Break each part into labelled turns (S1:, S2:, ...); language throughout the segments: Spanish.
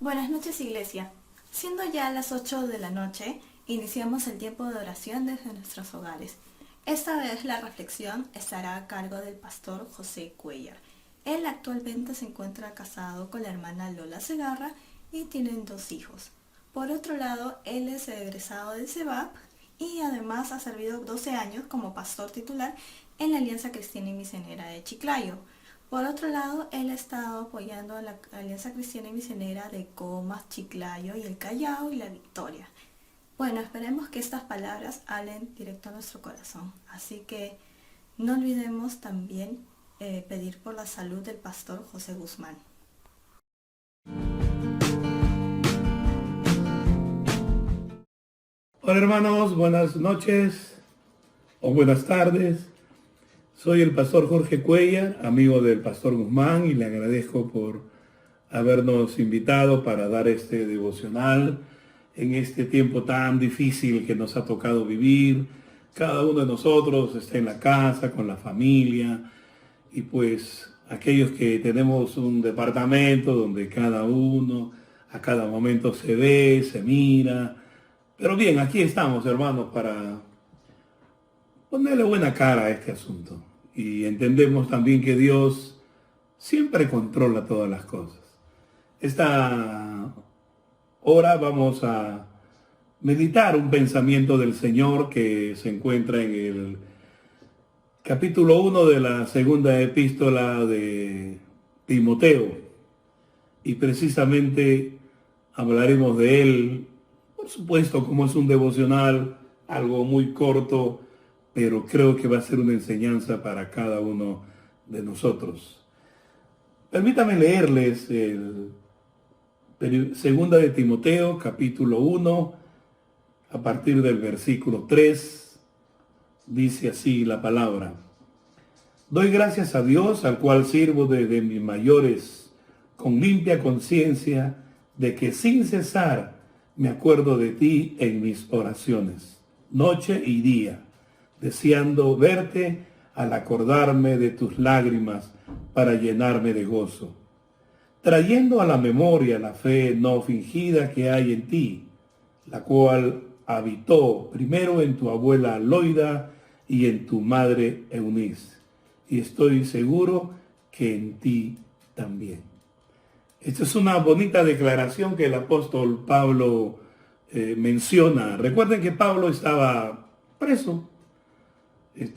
S1: Buenas noches, Iglesia. Siendo ya las 8 de la noche, iniciamos el tiempo de oración desde nuestros hogares. Esta vez la reflexión estará a cargo del pastor José Cuellar. Él actualmente se encuentra casado con la hermana Lola Segarra y tienen 2 hijos. Por otro lado, él es egresado del CEVAP y además ha servido 12 años como pastor titular en la Alianza Cristiana y Misionera de Chiclayo. Por otro lado, él ha estado apoyando a la Alianza Cristiana y Misionera de Comas, Chiclayo y el Callao y la Victoria. Bueno, esperemos que estas palabras hablen directo a nuestro corazón. Así que no olvidemos también pedir por la salud del pastor José Guzmán.
S2: Hola hermanos, buenas noches o buenas tardes. Soy el pastor Jorge Cuellar, amigo del pastor Guzmán, y le agradezco por habernos invitado para dar este devocional en este tiempo tan difícil que nos ha tocado vivir. Cada uno de nosotros está en la casa, con la familia, y pues aquellos que tenemos un departamento donde cada uno a cada momento se ve, se mira. Pero bien, aquí estamos, hermanos, para ponerle buena cara a este asunto. Y entendemos también que Dios siempre controla todas las cosas. Esta hora vamos a meditar un pensamiento del Señor que se encuentra en el capítulo 1 de la segunda epístola de Timoteo. Y precisamente hablaremos de él, por supuesto, como es un devocional, algo muy corto, pero creo que va a ser una enseñanza para cada uno de nosotros. Permítame leerles el segunda de Timoteo, capítulo 1, a partir del versículo 3, dice así la palabra. Doy gracias a Dios, al cual sirvo desde mis mayores, con limpia conciencia, de que sin cesar me acuerdo de ti en mis oraciones, noche y día, deseando verte al acordarme de tus lágrimas para llenarme de gozo, trayendo a la memoria la fe no fingida que hay en ti, la cual habitó primero en tu abuela Loida y en tu madre Eunice, y estoy seguro que en ti también. Esta es una bonita declaración que el apóstol Pablo menciona. Recuerden que Pablo estaba preso.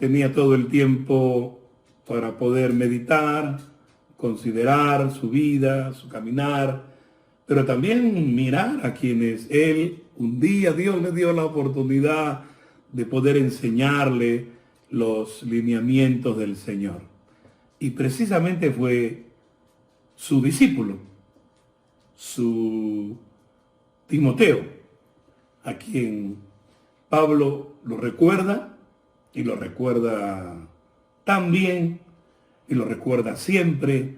S2: Tenía todo el tiempo para poder meditar, considerar su vida, su caminar, pero también mirar a quienes él, un día Dios le dio la oportunidad de poder enseñarle los lineamientos del Señor. Y precisamente fue su discípulo, su Timoteo, a quien Pablo lo recuerda y lo recuerda tan bien y lo recuerda siempre.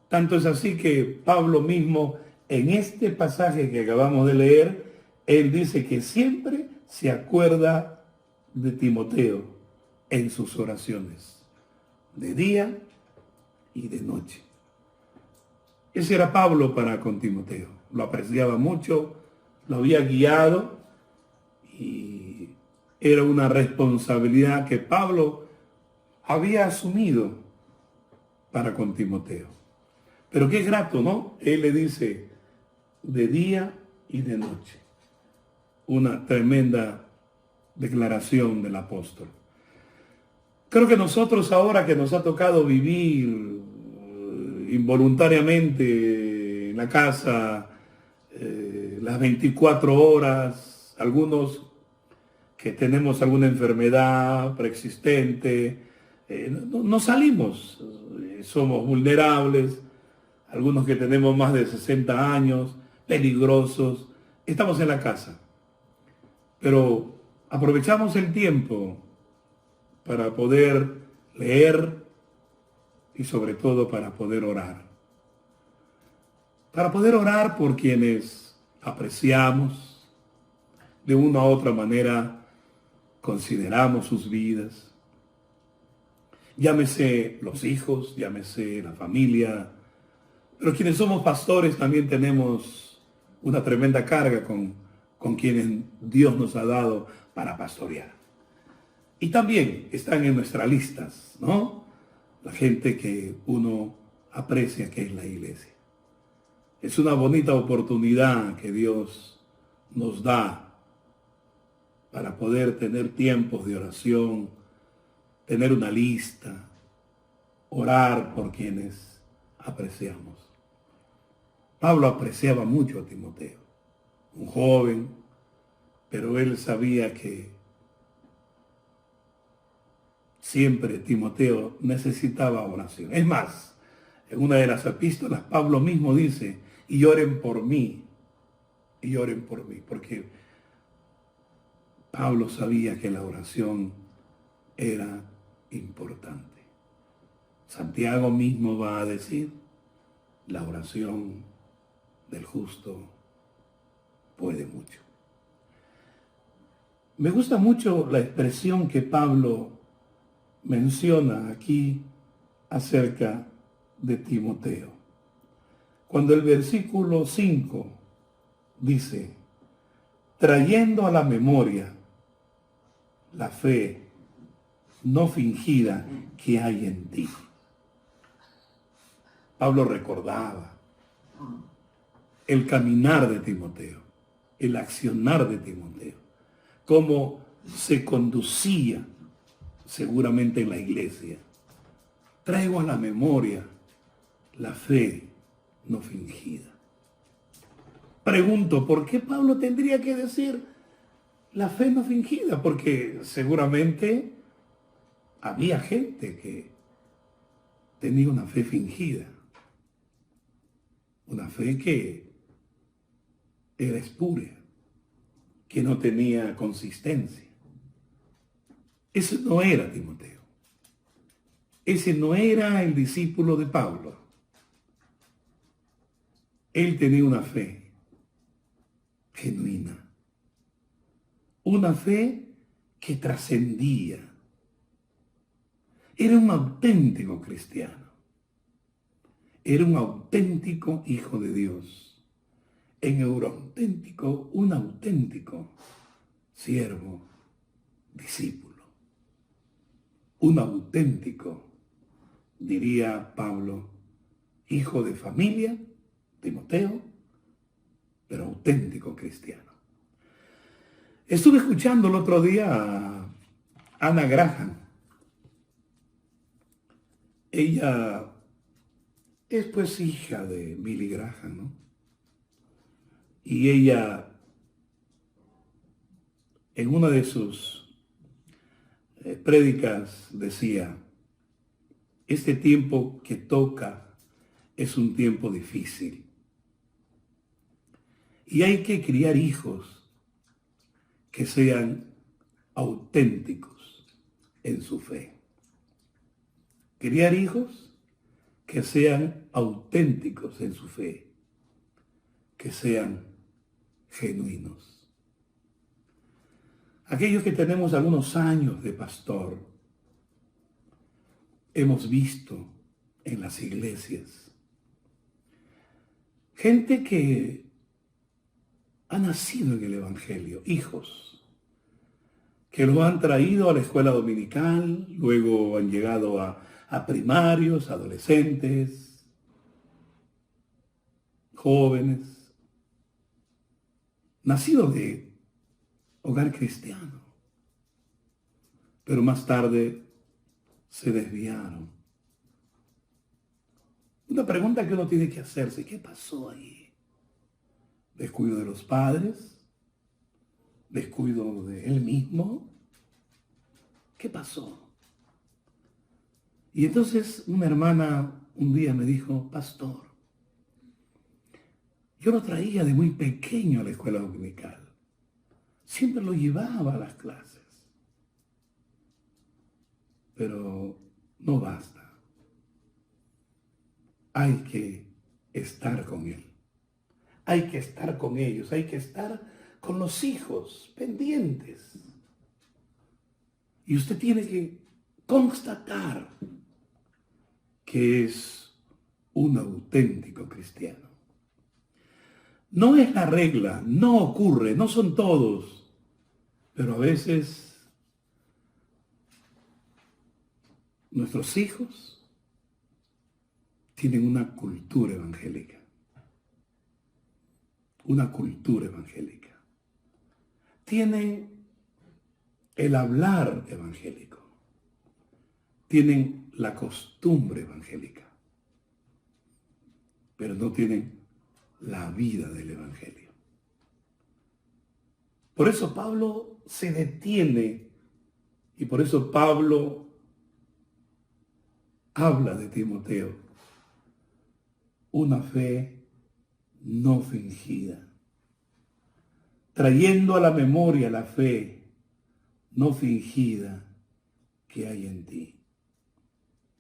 S2: Tanto es así que Pablo mismo, en este pasaje que acabamos de leer, él dice que siempre se acuerda de Timoteo en sus oraciones, de día y de noche. Ese era Pablo para con Timoteo. Lo apreciaba mucho, lo había guiado y era una responsabilidad que Pablo había asumido para con Timoteo. Pero qué grato, ¿no? Él le dice de día y de noche. Una tremenda declaración del apóstol. Creo que nosotros ahora que nos ha tocado vivir involuntariamente en la casa, las 24 horas, algunos que tenemos alguna enfermedad preexistente, no salimos, somos vulnerables, algunos que tenemos más de 60 años, peligrosos, estamos en la casa, pero aprovechamos el tiempo para poder leer y sobre todo para poder orar. Para poder orar por quienes apreciamos, de una u otra manera consideramos sus vidas. Llámese los hijos, llámese la familia, pero quienes somos pastores también tenemos una tremenda carga con quienes Dios nos ha dado para pastorear. Y también están en nuestras listas, ¿no? La gente que uno aprecia, que es la iglesia. Es una bonita oportunidad que Dios nos da para poder tener tiempos de oración, tener una lista, orar por quienes apreciamos. Pablo apreciaba mucho a Timoteo, un joven, pero él sabía que siempre Timoteo necesitaba oración. Es más, en una de las epístolas Pablo mismo dice, y oren por mí, porque Pablo sabía que la oración era importante. Santiago mismo va a decir, la oración del justo puede mucho. Me gusta mucho la expresión que Pablo menciona aquí acerca de Timoteo. Cuando el versículo 5 dice, trayendo a la memoria la fe no fingida que hay en ti. Pablo recordaba el caminar de Timoteo, el accionar de Timoteo, cómo se conducía seguramente en la iglesia. Traigo a la memoria la fe no fingida. Pregunto, ¿por qué Pablo tendría que decir la fe no fingida? Porque seguramente había gente que tenía una fe fingida, una fe que era espuria, que no tenía consistencia. Ese no era Timoteo. Ese no era el discípulo de Pablo. Él tenía una fe genuina, una fe que trascendía. Era un auténtico cristiano. Era un auténtico hijo de Dios. Un auténtico siervo, discípulo. Un auténtico, diría Pablo, hijo de familia, Timoteo, pero auténtico cristiano. Estuve escuchando el otro día a Anna Graham. Ella es pues hija de Billy Graham, ¿no? Y ella, en una de sus prédicas, decía, este tiempo que toca es un tiempo difícil. Y hay que criar hijos que sean auténticos en su fe. Criar hijos que sean auténticos en su fe, que sean genuinos. Aquellos que tenemos algunos años de pastor, hemos visto en las iglesias gente que ha nacido en el Evangelio, hijos, que lo han traído a la escuela dominical, luego han llegado a primarios, adolescentes, jóvenes, nacidos de hogar cristiano, pero más tarde se desviaron. Una pregunta que uno tiene que hacerse, ¿qué pasó ahí? ¿Descuido de los padres? ¿Descuido de él mismo? ¿Qué pasó? Y entonces una hermana un día me dijo, pastor, yo lo traía de muy pequeño a la escuela dominical. Siempre lo llevaba a las clases. Pero no basta. Hay que estar con él. Hay que estar con ellos. Hay que estar con los hijos pendientes. Y usted tiene que constatar que es un auténtico cristiano. No es la regla, no ocurre, no son todos, pero a veces nuestros hijos tienen una cultura evangélica, tienen el hablar evangélico, tienen la costumbre evangélica, pero no tienen la vida del evangelio. Por eso Pablo se detiene y por eso Pablo habla de Timoteo, una fe no fingida, trayendo a la memoria la fe no fingida que hay en ti.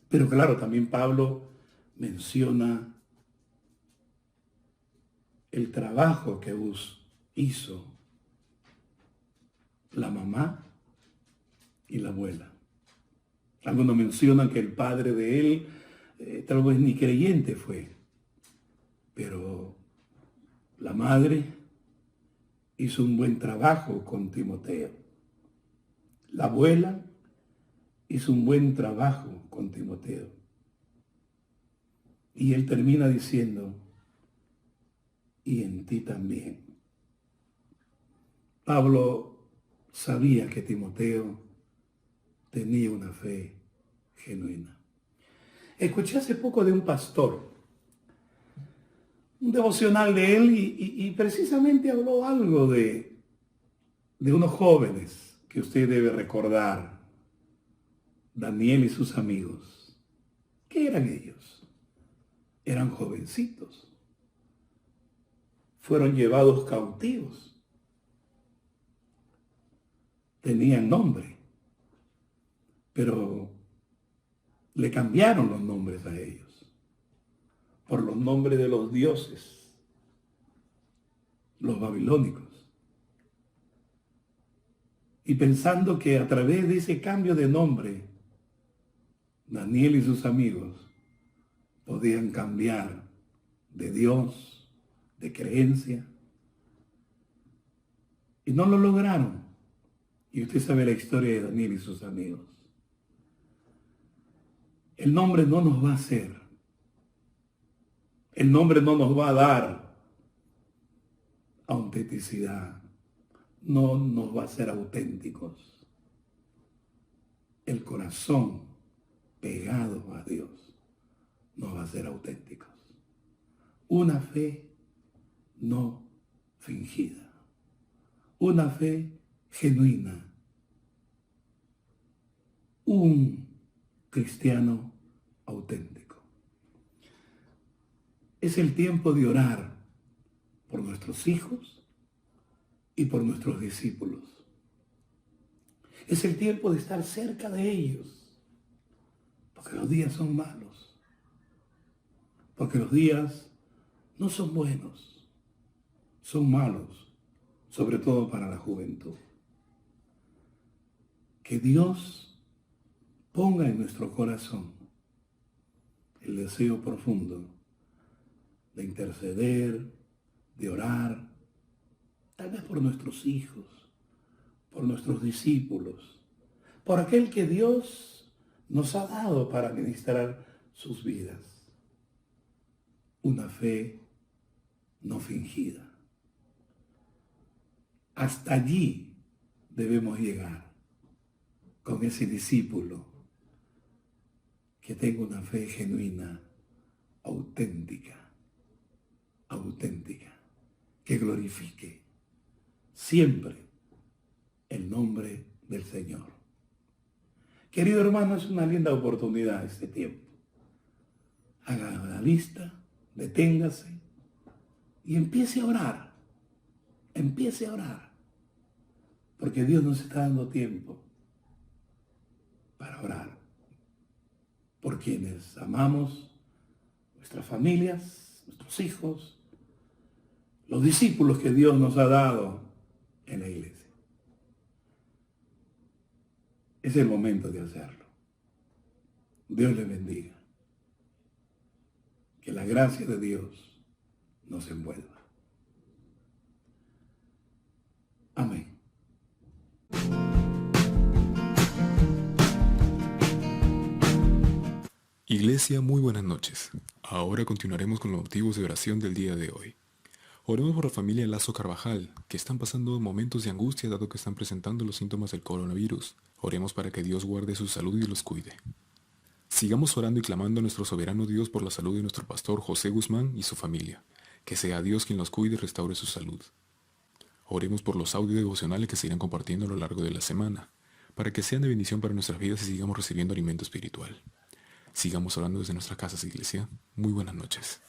S2: Pero claro, también Pablo menciona el trabajo que hizo la mamá y la abuela. Algunos mencionan que el padre de él tal vez ni creyente fue, pero la madre hizo un buen trabajo con Timoteo. La abuela hizo un buen trabajo con Timoteo. Y él termina diciendo, y en ti también. Pablo sabía que Timoteo tenía una fe genuina. Escuché hace poco de un pastor, un devocional de él, y precisamente habló algo de unos jóvenes que usted debe recordar, Daniel y sus amigos. ¿Qué eran ellos? Eran jovencitos. Fueron llevados cautivos. Tenían nombre, pero le cambiaron los nombres a ellos por los nombres de los dioses, los babilónicos. Y pensando que a través de ese cambio de nombre, Daniel y sus amigos podían cambiar de Dios, de creencia. Y no lo lograron. Y usted sabe la historia de Daniel y sus amigos. El nombre no nos va a hacer. El nombre no nos va a dar autenticidad. No nos va a hacer auténticos. El corazón pegado a Dios nos va a hacer auténticos. Una fe no fingida. Una fe genuina. Un cristiano auténtico. Es el tiempo de orar por nuestros hijos y por nuestros discípulos. Es el tiempo de estar cerca de ellos, porque los días son malos, porque los días no son buenos, son malos, sobre todo para la juventud. Que Dios ponga en nuestro corazón el deseo profundo de interceder, de orar, tal vez por nuestros hijos, por nuestros discípulos, por aquel que Dios nos ha dado para ministrar sus vidas. Una fe no fingida. Hasta allí debemos llegar con ese discípulo que tenga una fe genuina, auténtica, que glorifique siempre el nombre del Señor. Querido hermano, es una linda oportunidad este tiempo. Haga la lista, deténgase y empiece a orar. Empiece a orar. Porque Dios nos está dando tiempo para orar por quienes amamos, nuestras familias, nuestros hijos, los discípulos que Dios nos ha dado en la iglesia. Es el momento de hacerlo. Dios les bendiga. Que la gracia de Dios nos envuelva.
S3: Iglesia, muy buenas noches. Ahora continuaremos con los motivos de oración del día de hoy. Oremos por la familia Lazo Carvajal, que están pasando momentos de angustia dado que están presentando los síntomas del coronavirus. Oremos para que Dios guarde su salud y los cuide. Sigamos orando y clamando a nuestro soberano Dios por la salud de nuestro pastor José Guzmán y su familia. Que sea Dios quien los cuide y restaure su salud. Oremos por los audios devocionales que se irán compartiendo a lo largo de la semana, para que sean de bendición para nuestras vidas y sigamos recibiendo alimento espiritual. Sigamos orando desde nuestras casas, iglesia. Muy buenas noches.